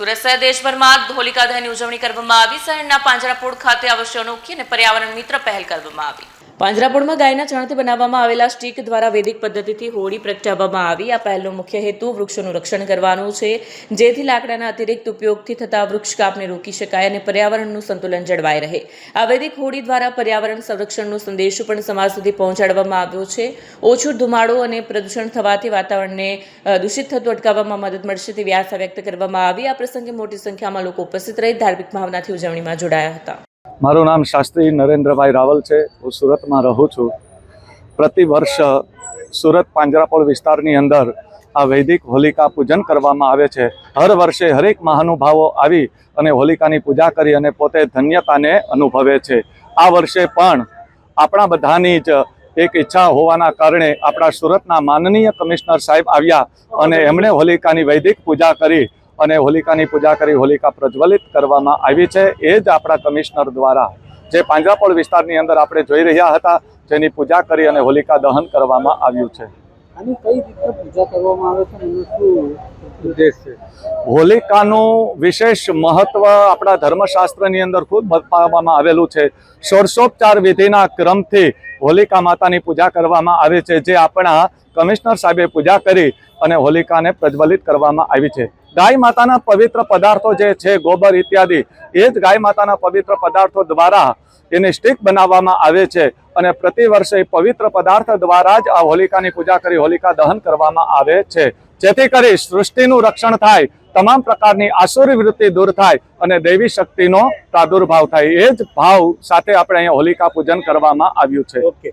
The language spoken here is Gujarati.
સુરત શહેર દેશભરમાં હોલિકા દહનની ઉજવણી કરવામાં આવી। શહેરના પાંજરાપોળ ખાતે અવશ્ય અનોખી અને પર્યાવરણ મિત્ર પહેલ કરવામાં આવી। પાંજરાપોળમાં ગાયના છાણથી બનાવવામાં આવેલા સ્ટીક દ્વારા વૈદિક પદ્ધતિથી હોળી પ્રગટાવવામાં આવી। આ પહેલનો મુખ્ય હેતુ વૃક્ષોનું રક્ષણ કરવાનો છે, જેથી લાકડાના અતિરિક્ત ઉપયોગથી થતા વૃક્ષ કાપને રોકી શકાય અને પર્યાવરણનું સંતુલન જળવાઈ રહે। આ વૈદિક હોળી દ્વારા પર્યાવરણ સંરક્ષણનો સંદેશ પણ સમાજ સુધી પહોંચાડવામાં આવ્યો છે। ઓછો ધુમાડો અને પ્રદૂષણ થવાથી વાતાવરણને દૂષિત થતું અટકાવવામાં મદદ મળશે તેવી આશા વ્યક્ત કરવામાં આવી। આ પ્રસંગે મોટી સંખ્યામાં લોકો ઉપસ્થિત રહી ધાર્મિક ભાવનાથી ઉજવણીમાં જોડાયા હતા। મારું નામ શાસ્ત્રી નરેન્દ્રભાઈ રાવલ છે। હું સુરતમાં રહું છું। પ્રતિ વર્ષ સુરત પાંજરાપોળ વિસ્તારની અંદર આ વૈદિક હોલિકા પૂજન કરવામાં આવે છે। હર વર્ષે હરેક મહાનુભાવો આવી અને હોલિકાની પૂજા કરી અને પોતે ધન્યતાને અનુભવે છે। આ વર્ષે પણ આપણા બધાની જ એક ઈચ્છા હોવાના કારણે આપણા સુરતના માનનીય કમિશનર સાહેબ આવ્યા અને એમણે હોલિકાની વૈદિક પૂજા કરી અને હોલિકાની પૂજા કરી હોલિકા પ્રજ્વલિત કરવામાં આવી છે। એ જ આપણા કમિશનર દ્વારા જે પાંજરાપોળ વિસ્તારની અંદર આપણે જોઈ રહ્યા હતા જેની પૂજા કરી અને હોલિકા દહન કરવામાં આવ્યું છે। આની કઈ રીતે પૂજા કરવામાં આવે છે અને શું ઉદ્દેશ છે? હોલિકાનું વિશેષ મહત્વ આપણા ધર્મશાસ્ત્રની અંદર ખૂબ બતાવવામાં આવેલું છે। ષોડશોપચાર વિધિના ક્રમથી હોલિકા માતાની પૂજા કરવામાં આવે છે, જે આપણા કમિશનર સાહેબે પૂજા કરી અને હોલિકાને પ્રજ્વલિત કરવામાં આવી છે। ગાય માતાના પવિત્ર પદાર્થો જે છે ગોબર ઇત્યાદિ, એ જ ગાય માતાના પવિત્ર પદાર્થો દ્વારા એની સ્ટીક બનાવવામાં આવે છે અને પ્રતિ વર્ષે પવિત્ર પદાર્થ દ્વારા જ આ હોલિકાની પૂજા કરી હોલિકા દહન કરવામાં આવે છે, જેથી કરી સૃષ્ટિનું રક્ષણ થાય, તમામ પ્રકારની આસુરી વૃત્તિ દૂર થાય અને દૈવી શક્તિનો પ્રાદુર્ભાવ થાય। એ જ ભાવ સાથે આપણે અહીંયા હોલિકા પૂજન કરવામાં આવ્યું છે।